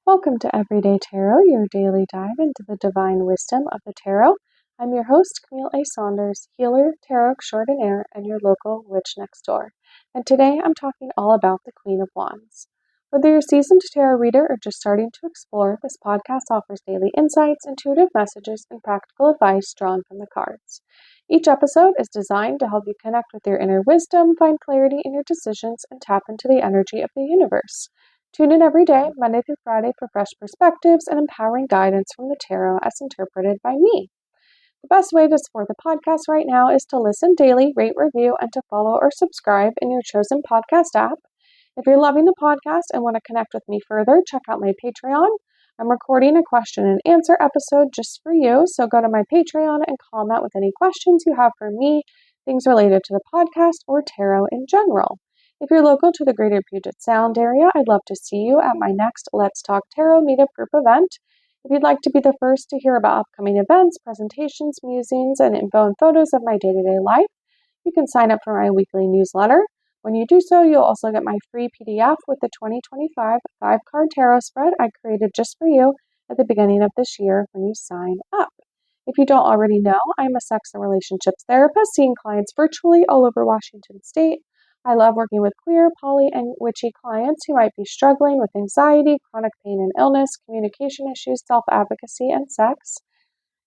Welcome to Everyday Tarot, your daily dive into the divine wisdom of the tarot. I'm your host, Camille A. Saunders, healer, tarot extraordinaire, and your local witch next door. And today I'm talking all about the Queen of Wands. Whether you're a seasoned tarot reader or just starting to explore, this podcast offers daily insights, intuitive messages, and practical advice drawn from the cards. Each episode is designed to help you connect with your inner wisdom, find clarity in your decisions, and tap into the energy of the universe. Tune in every day, Monday through Friday, for fresh perspectives and empowering guidance from the tarot as interpreted by me. The best way to support the podcast right now is to listen daily, rate, review, and to follow or subscribe in your chosen podcast app. If you're loving the podcast and want to connect with me further, check out my Patreon. I'm recording a question and answer episode just for you, so go to my Patreon and comment with any questions you have for me, things related to the podcast or tarot in general. If you're local to the greater Puget Sound area, I'd love to see you at my next Let's Talk Tarot meetup group event. If you'd like to be the first to hear about upcoming events, presentations, musings, and info and photos of my day-to-day life, you can sign up for my weekly newsletter. When you do so, you'll also get my free PDF with the 2025 5-card tarot spread I created just for you at the beginning of this year when you sign up. If you don't already know, I'm a sex and relationships therapist, seeing clients virtually all over Washington State. I love working with queer, poly, and witchy clients who might be struggling with anxiety, chronic pain and illness, communication issues, self-advocacy, and sex.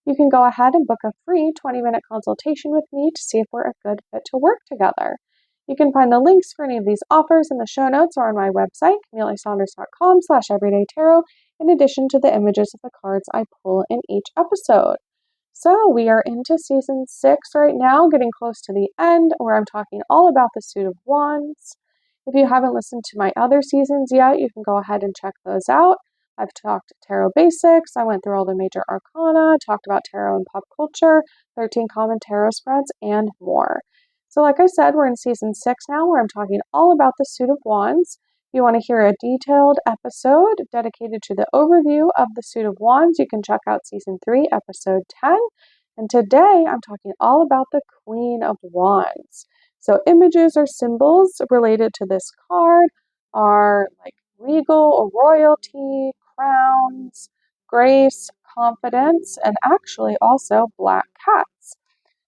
You can go ahead and book a free 20-minute consultation with me to see if we're a good fit to work together. You can find the links for any of these offers in the show notes or on my website, CamilleSaunders.com/everydaytarot, in addition to the images of the cards I pull in each episode. So we are into season 6 right now, getting close to the end, where I'm talking all about the Suit of Wands. If you haven't listened to my other seasons yet, you can go ahead and check those out. I've talked tarot basics, I went through all the major arcana, talked about tarot and pop culture, 13 common tarot spreads, and more. So like I said, we're in season 6 now, where I'm talking all about the Suit of Wands. If you want to hear a detailed episode dedicated to the overview of the Suit of Wands, you can check out season 3, episode 10. And today I'm talking all about the Queen of Wands. So images or symbols related to this card are like regal or royalty, crowns, grace, confidence, and actually also black cats.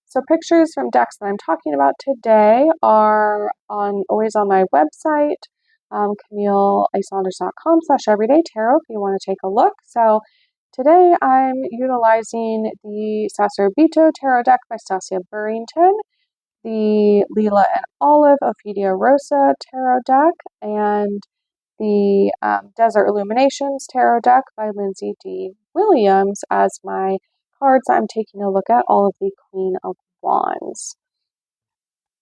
So pictures from decks that I'm talking about today are always on my website, CamilleASaunders.com/everydaytarot if you want to take a look. So today I'm utilizing the Sacerdotito Tarot deck by Stasia Burrington, the Lila and Olive Ophidia Rosa Tarot deck, and the Desert Illuminations Tarot deck by Lindsay D. Williams as my cards I'm taking a look at, all of the Queen of Wands.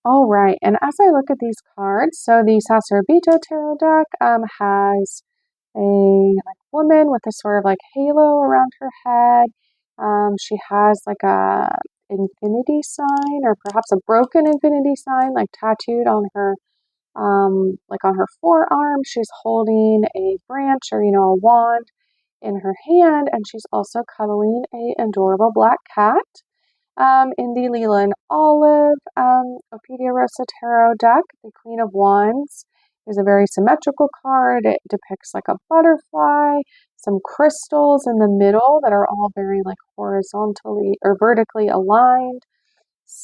All right, and as I look at these cards, so the Sacerdotito Tarot deck has a woman with a sort of halo around her head. She has a infinity sign, or perhaps a broken infinity sign, tattooed on her on her forearm. She's holding a branch, or a wand in her hand, and she's also cuddling a adorable black cat. In the Lila and Olive Ophidia Rosa Tarot deck, the Queen of Wands is a very symmetrical card. It depicts a butterfly, some crystals in the middle that are all very horizontally or vertically aligned.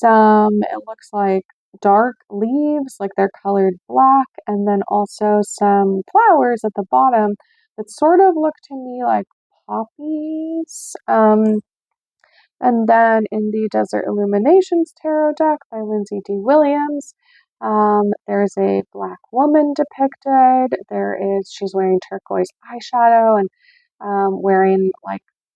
It looks like dark leaves, they're colored black, and then also some flowers at the bottom that sort of look to me like poppies. And then in the Desert Illuminations Tarot deck by Lindsay D. Williams, there's a black woman depicted. She's wearing turquoise eyeshadow and wearing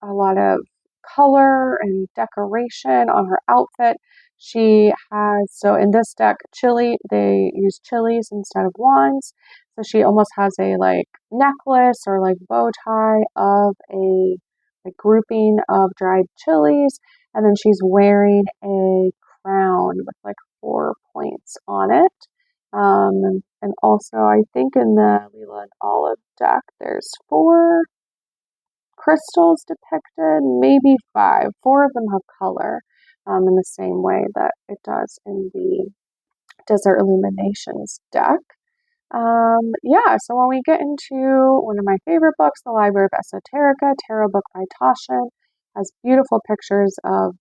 a lot of color and decoration on her outfit. So in this deck, they use chilies instead of wands. So she almost has a necklace or bow tie of a grouping of dried chilies, and then she's wearing a crown with 4 points on it. And also, I think in the Lila and Olive deck, there's 4 crystals depicted, maybe 5. 4 of them have color in the same way that it does in the Desert Illuminations deck. Yeah, so when we get into one of my favorite books, The Library of Esoterica, Tarot book by Taschen, has beautiful pictures of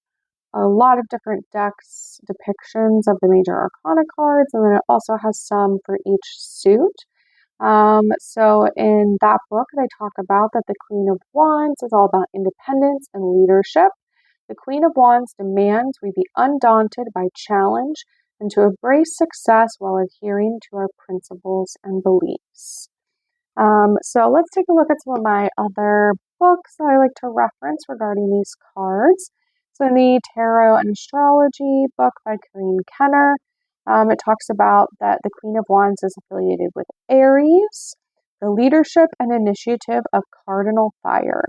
a lot of different decks, depictions of the major arcana cards, and then it also has some for each suit. So in that book, they talk about that the Queen of Wands is all about independence and leadership. The Queen of Wands demands we be undaunted by challenge and to embrace success while adhering to our principles and beliefs. So let's take a look at some of my other books that I like to reference regarding these cards. So in the Tarot and Astrology book by Karine Kenner, it talks about that the Queen of Wands is affiliated with Aries, the leadership and initiative of cardinal fire.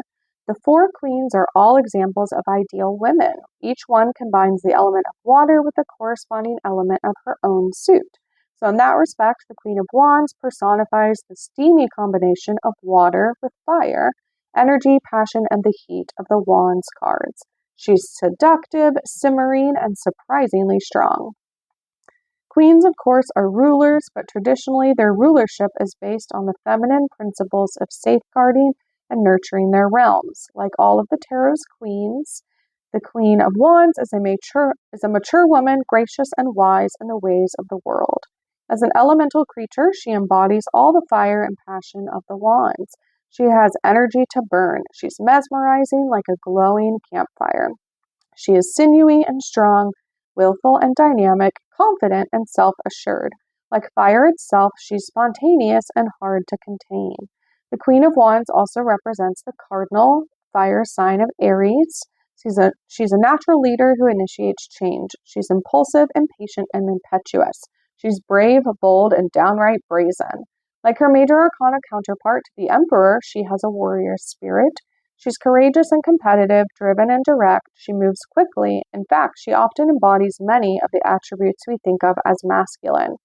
The four queens are all examples of ideal women. Each one combines the element of water with the corresponding element of her own suit. So in that respect, the Queen of Wands personifies the steamy combination of water with fire, energy, passion, and the heat of the Wands cards. She's seductive, simmering, and surprisingly strong. Queens, of course, are rulers, but traditionally their rulership is based on the feminine principles of safeguarding and nurturing their realms. Like all of the tarot's queens, the Queen of Wands is a mature woman, gracious and wise in the ways of the world. As an elemental creature, she embodies all the fire and passion of the wands. She has energy to burn. She's mesmerizing like a glowing campfire. She is sinewy and strong, willful and dynamic, confident and self-assured. Like fire itself, she's spontaneous and hard to contain. The Queen of Wands also represents the cardinal fire sign of Aries. She's a natural leader who initiates change. She's impulsive, impatient, and impetuous. She's brave, bold, and downright brazen. Like her major arcana counterpart, the Emperor, she has a warrior spirit. She's courageous and competitive, driven and direct. She moves quickly. In fact, she often embodies many of the attributes we think of as masculine.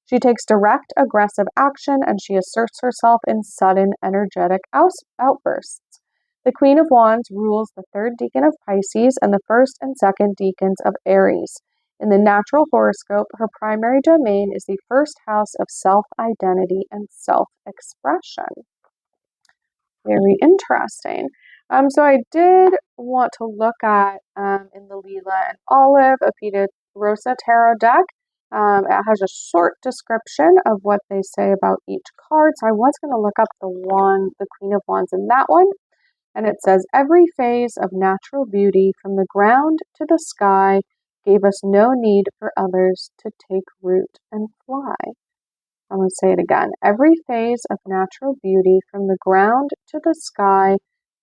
She takes direct, aggressive action, and she asserts herself in sudden, energetic outbursts. The Queen of Wands rules the third decan of Pisces and the first and second decans of Aries. In the natural horoscope, her primary domain is the first house of self-identity and self-expression. Very interesting. So I did want to look at in the Lila and Olive Apita Rosa Tarot deck. It has a short description of what they say about each card. So I was going to look up the Queen of Wands in that one. And it says, every phase of natural beauty from the ground to the sky gave us no need for others to take root and fly. I'm going to say it again. Every phase of natural beauty from the ground to the sky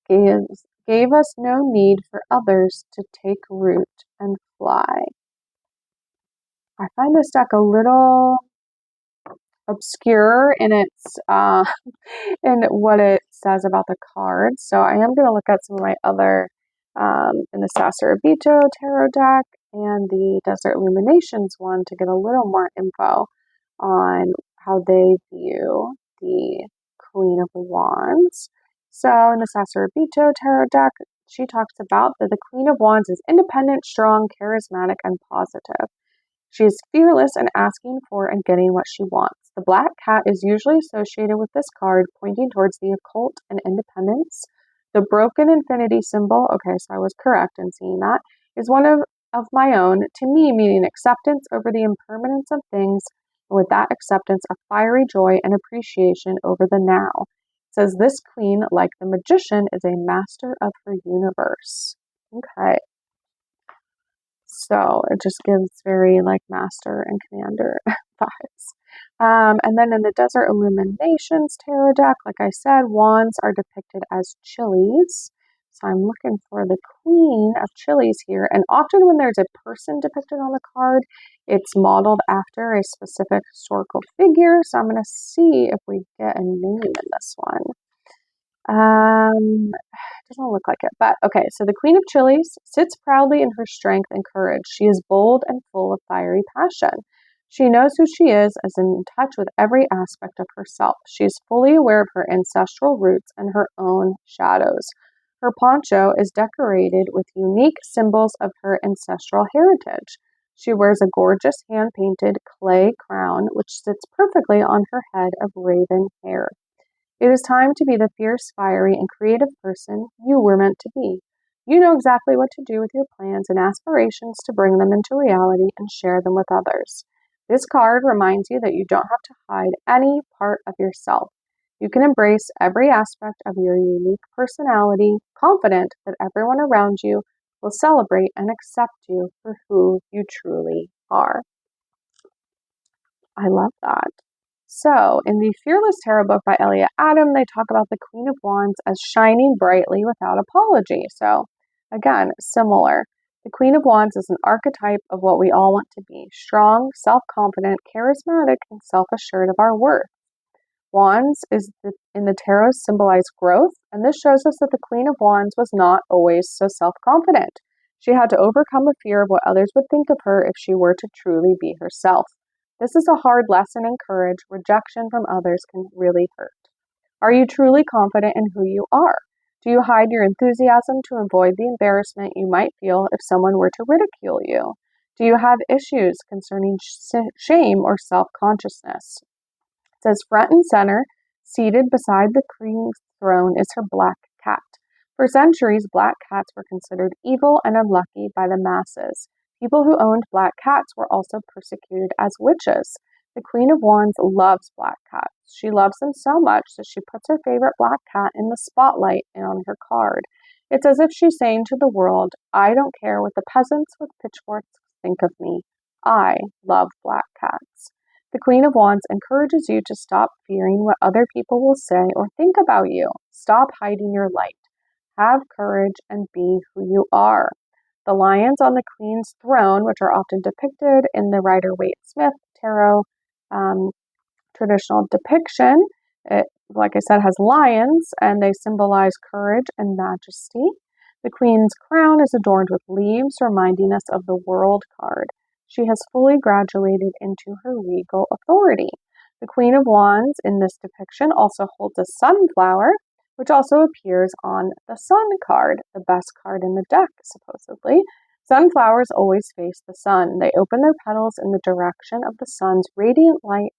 gave us no need for others to take root and fly. I find this deck a little obscure in its in what it says about the cards. So I am going to look at some of my other in the Sacerdoteo Tarot deck and the Desert Illuminations one to get a little more info on how they view the Queen of Wands. So in the Sacerdoteo Tarot deck, she talks about that the Queen of Wands is independent, strong, charismatic, and positive. She is fearless in asking for and getting what she wants. The black cat is usually associated with this card, pointing towards the occult and independence. The broken infinity symbol, okay, so I was correct in seeing that, is one of my own, to me meaning acceptance over the impermanence of things, and with that acceptance, a fiery joy and appreciation over the now. It says this queen, like the magician, is a master of her universe. Okay. So it just gives very like master and commander vibes. And then in the Desert Illuminations Tarot deck, like I said, wands are depicted as chilies. So I'm looking for the Queen of Chilies here. And often when there's a person depicted on the card, it's modeled after a specific historical figure. So I'm going to see if we get a name in this one. Doesn't look like it, but okay. So the Queen of Chilies sits proudly in her strength and courage. She is bold and full of fiery passion. She knows who she is in touch with every aspect of herself. She is fully aware of her ancestral roots and her own shadows. Her poncho is decorated with unique symbols of her ancestral heritage. She wears a gorgeous hand-painted clay crown, which sits perfectly on her head of raven hair. It is time to be the fierce, fiery, and creative person you were meant to be. You know exactly what to do with your plans and aspirations to bring them into reality and share them with others. This card reminds you that you don't have to hide any part of yourself. You can embrace every aspect of your unique personality, confident that everyone around you will celebrate and accept you for who you truly are. I love that. So, in the Fearless Tarot book by Elliot Adam, they talk about the Queen of Wands as shining brightly without apology. So, again, similar. The Queen of Wands is an archetype of what we all want to be: strong, self-confident, charismatic, and self-assured of our worth. Wands in the tarot symbolize growth, and this shows us that the Queen of Wands was not always so self-confident. She had to overcome the fear of what others would think of her if she were to truly be herself. This is a hard lesson in courage. Rejection from others can really hurt. Are you truly confident in who you are? Do you hide your enthusiasm to avoid the embarrassment you might feel if someone were to ridicule you? Do you have issues concerning shame or self-consciousness? It says front and center, seated beside the queen's throne, is her black cat. For centuries, black cats were considered evil and unlucky by the masses. People who owned black cats were also persecuted as witches. The Queen of Wands loves black cats. She loves them so much that she puts her favorite black cat in the spotlight and on her card. It's as if she's saying to the world, I don't care what the peasants with pitchforks think of me. I love black cats. The Queen of Wands encourages you to stop fearing what other people will say or think about you. Stop hiding your light. Have courage and be who you are. The lions on the Queen's throne, which are often depicted in the Rider-Waite-Smith tarot traditional depiction, it, like I said, has lions, and they symbolize courage and majesty. The Queen's crown is adorned with leaves, reminding us of the World card. She has fully graduated into her regal authority. The Queen of Wands in this depiction also holds a sunflower, which also appears on the Sun card, the best card in the deck, supposedly. Sunflowers always face the sun. They open their petals in the direction of the sun's radiant light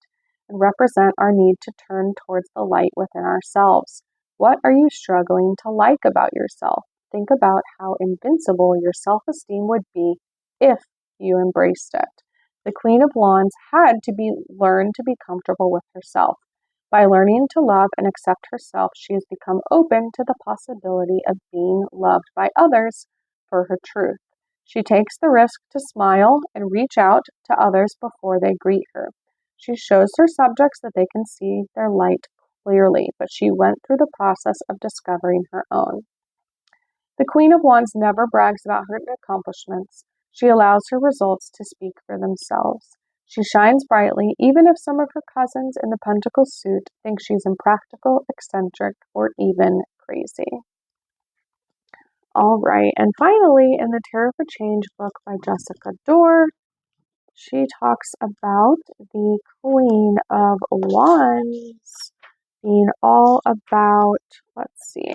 and represent our need to turn towards the light within ourselves. What are you struggling to like about yourself? Think about how invincible your self-esteem would be if you embraced it. The Queen of Wands had to learn to be comfortable with herself. By learning to love and accept herself, she has become open to the possibility of being loved by others for her truth. She takes the risk to smile and reach out to others before they greet her. She shows her subjects that they can see their light clearly, but she went through the process of discovering her own. The Queen of Wands never brags about her accomplishments. She allows her results to speak for themselves. She shines brightly, even if some of her cousins in the Pentacle suit think she's impractical, eccentric, or even crazy. All right, and finally, in the Tarot for Change book by Jessica Dorr, she talks about the Queen of Wands being all about, let's see,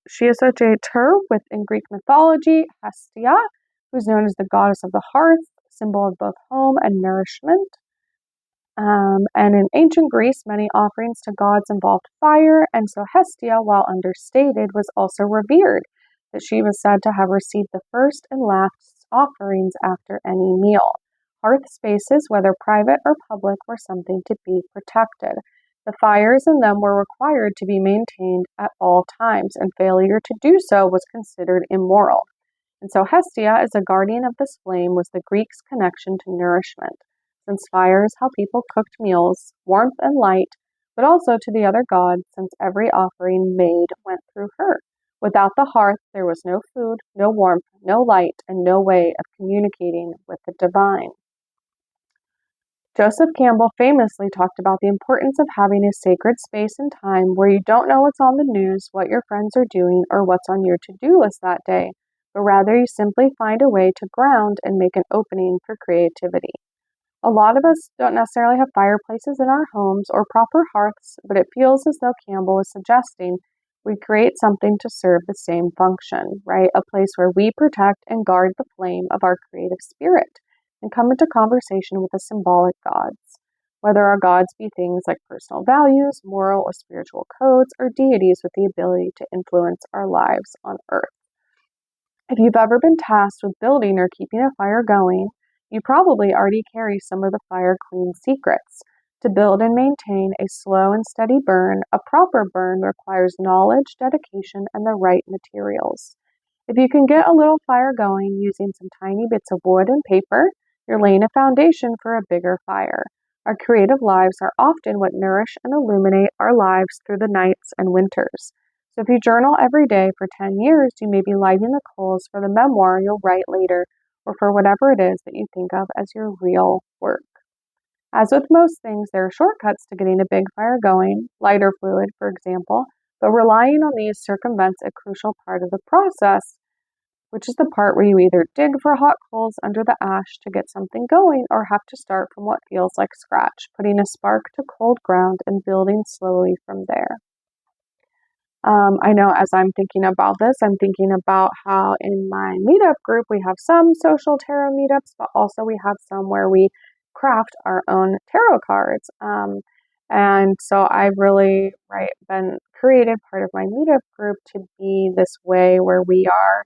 she associates her with, in Greek mythology, Hestia, who's known as the goddess of the hearth, symbol of both home and nourishment. And in ancient Greece, many offerings to gods involved fire, and so Hestia, while understated, was also revered, that she was said to have received the first and last offerings after any meal. Hearth spaces, whether private or public, were something to be protected. The fires in them were required to be maintained at all times, and failure to do so was considered immoral. And so Hestia, as a guardian of this flame, was the Greeks' connection to nourishment, since fire is how people cooked meals, warmth and light, but also to the other gods, since every offering made went through her. Without the hearth, there was no food, no warmth, no light, and no way of communicating with the divine. Joseph Campbell famously talked about the importance of having a sacred space and time where you don't know what's on the news, what your friends are doing, or what's on your to-do list that day, but rather you simply find a way to ground and make an opening for creativity. A lot of us don't necessarily have fireplaces in our homes or proper hearths, but it feels as though Campbell is suggesting We create something to serve the same function, right? A place where we protect and guard the flame of our creative spirit and come into conversation with the symbolic gods. Whether our gods be things like personal values, moral or spiritual codes, or deities with the ability to influence our lives on earth. If you've ever been tasked with building or keeping a fire going, you probably already carry some of the fire queen's secrets. To build and maintain a slow and steady burn, a proper burn requires knowledge, dedication, and the right materials. If you can get a little fire going using some tiny bits of wood and paper, you're laying a foundation for a bigger fire. Our creative lives are often what nourish and illuminate our lives through the nights and winters. So if you journal every day for 10 years, you may be lighting the coals for the memoir you'll write later, or for whatever it is that you think of as your real work. As with most things, there are shortcuts to getting a big fire going, lighter fluid, for example, but relying on these circumvents a crucial part of the process, which is the part where you either dig for hot coals under the ash to get something going or have to start from what feels like scratch, putting a spark to cold ground and building slowly from there. I know as I'm thinking about this, I'm thinking about how in my meetup group we have some social tarot meetups, but also we have some where we craft our own tarot cards. And so I've really been created part of my meetup group to be this way where we are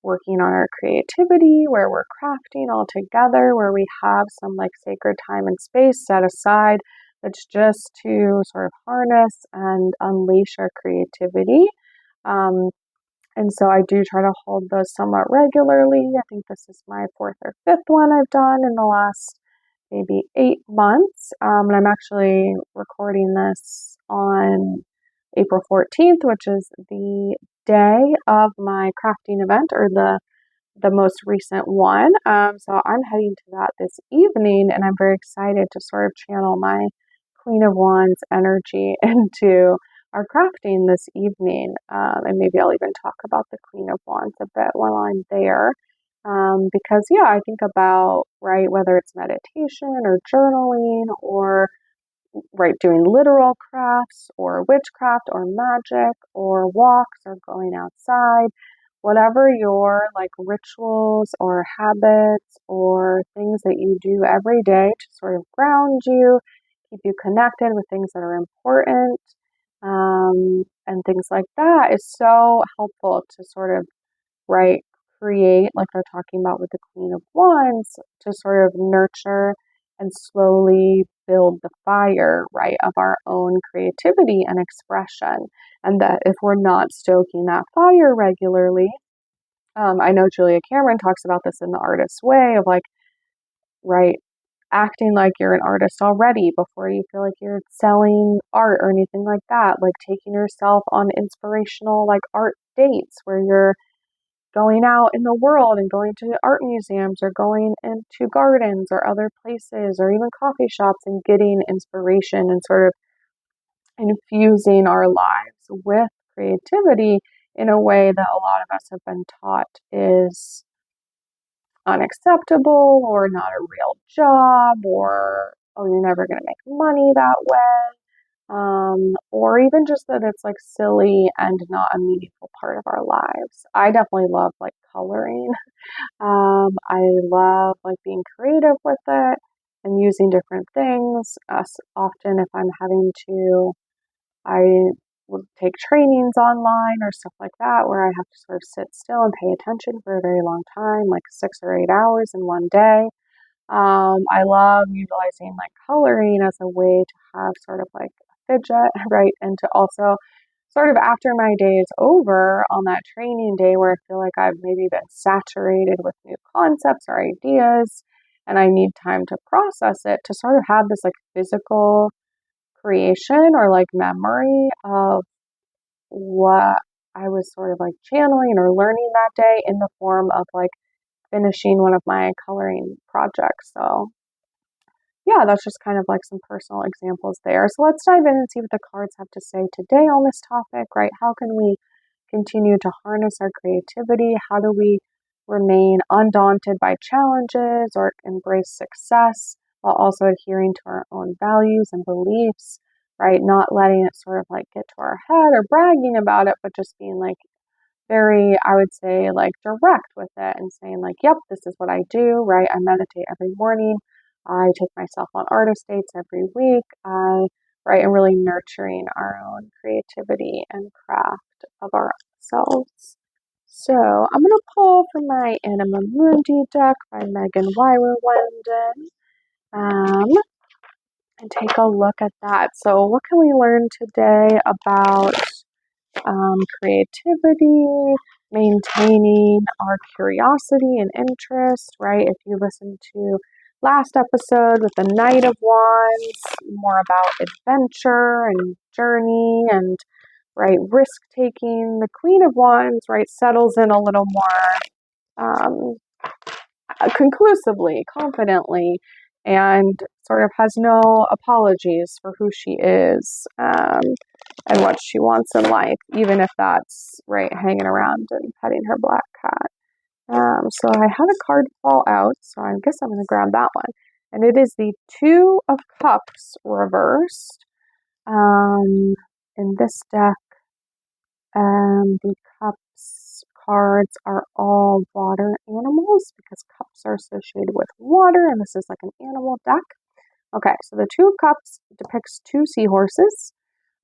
working on our creativity, where we're crafting all together, where we have some like sacred time and space set aside that's just to sort of harness and unleash our creativity. Um, and so I do try to hold those somewhat regularly. I think this is my fourth or fifth one I've done in the last maybe 8 months. And I'm actually recording this on April 14th, which is the day of my crafting event, or the most recent one. So I'm heading to that this evening, and I'm very excited to sort of channel my Queen of Wands energy into our crafting this evening. And maybe I'll even talk about the Queen of Wands a bit while I'm there. Because yeah, I think about, right, whether it's meditation or journaling or doing literal crafts or witchcraft or magic or walks or going outside, whatever your like rituals or habits or things that you do every day to sort of ground you, keep you connected with things that are important, and things like that is so helpful to sort of create, like they're talking about with the Queen of Wands, to sort of nurture and slowly build the fire, right, of our own creativity and expression. And that if we're not stoking that fire regularly, I know Julia Cameron talks about this in The Artist's Way of like, right, acting like you're an artist already before you feel like you're selling art or anything like that. Like taking yourself on inspirational like art dates where you're going out in the world and going to art museums or going into gardens or other places or even coffee shops and getting inspiration and sort of infusing our lives with creativity in a way that a lot of us have been taught is unacceptable or not a real job, or oh, you're never going to make money that way. Or even just that it's like silly and not a meaningful part of our lives. I definitely love like coloring. I love like being creative with it and using different things. Often if I'm having to, I will take trainings online or stuff like that where I have to sort of sit still and pay attention for a very long time, like 6 or 8 hours in one day. I love utilizing like coloring as a way to have sort of like a fidget, right? And to also sort of after my day is over on that training day where I feel like I've maybe been saturated with new concepts or ideas and I need time to process it, to sort of have this like physical creation or like memory of what I was sort of like channeling or learning that day in the form of like finishing one of my coloring projects. So yeah, that's just kind of like some personal examples there. So let's dive in and see what the cards have to say today on this topic, right? How can we continue to harness our creativity? How do we remain undaunted by challenges or embrace success while also adhering to our own values and beliefs? right? Not letting it sort of like get to our head or bragging about it, but just being like very, I would say, like direct with it and saying like, yep, this is what I do, right? I meditate every morning. I take myself on artist dates every week. Right, and really nurturing our own creativity and craft of ourselves. So I'm going to pull from my Anima Mundi deck by Megan Weiler London, and take a look at that. So what can we learn today about creativity, maintaining our curiosity and interest, right? If you listen to last episode with the Knight of Wands, more about adventure and journey and, right, risk taking. The Queen of Wands, right, settles in a little more conclusively, confidently, and sort of has no apologies for who she is. And what she wants in life, even if that's, right, hanging around and petting her black cat. So I had a card fall out, so I guess I'm going to grab that one. And it is the Two of Cups reversed. In this deck, the cups cards are all water animals because cups are associated with water, and this is like an animal deck. Okay, so the Two of Cups depicts two seahorses.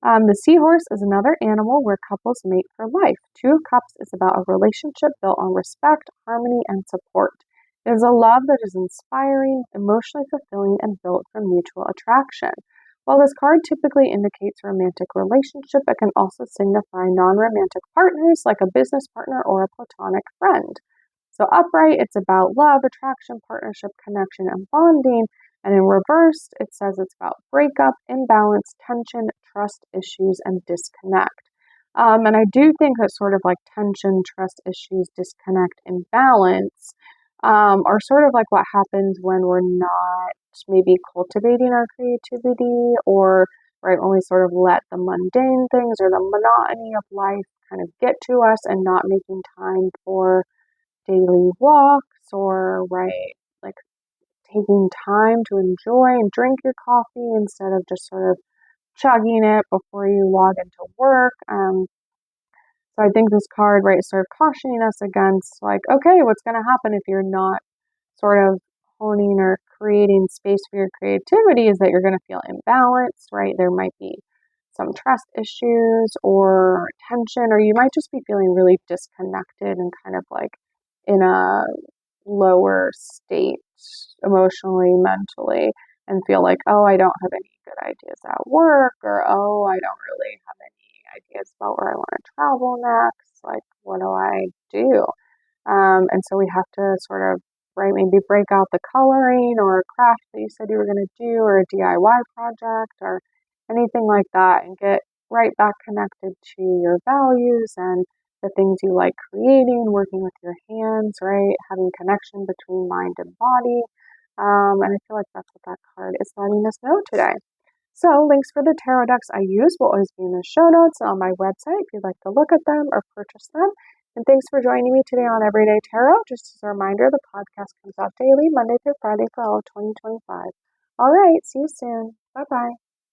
The seahorse is another animal where couples mate for life. Two of Cups is about a relationship built on respect, harmony, and support. It is a love that is inspiring, emotionally fulfilling, and built from mutual attraction. While this card typically indicates a romantic relationship, it can also signify non-romantic partners like a business partner or a platonic friend. So upright, it's about love, attraction, partnership, connection, and bonding. And in reversed, it says it's about breakup, imbalance, tension, trust issues, and disconnect. And I do think that sort of like tension, trust issues, disconnect, imbalance are sort of like what happens when we're not maybe cultivating our creativity, or right when we sort of let the mundane things or the monotony of life kind of get to us and not making time for daily walks, or right, like taking time to enjoy and drink your coffee instead of just sort of chugging it before you log into work. So I think this card, right, is sort of cautioning us against like, okay, what's going to happen if you're not sort of honing or creating space for your creativity is that you're going to feel imbalanced, right? There might be some trust issues or tension, or you might just be feeling really disconnected and kind of like in a lower state emotionally, mentally, and feel like, oh, I don't have any good ideas at work, or oh, I don't really have any ideas about where I want to travel next. Like, what do I do? And so we have to sort of, right, maybe break out the coloring or a craft that you said you were going to do, or a DIY project or anything like that, and get right back connected to your values and the things you like creating, working with your hands, right, having connection between mind and body. And I feel like that's what that card is letting us know today. So links for the tarot decks I use will always be in the show notes and on my website if you'd like to look at them or purchase them. And thanks for joining me today on Everyday Tarot. Just as a reminder, the podcast comes out daily, Monday through Friday for all of 2025. All right, see you soon. Bye-bye.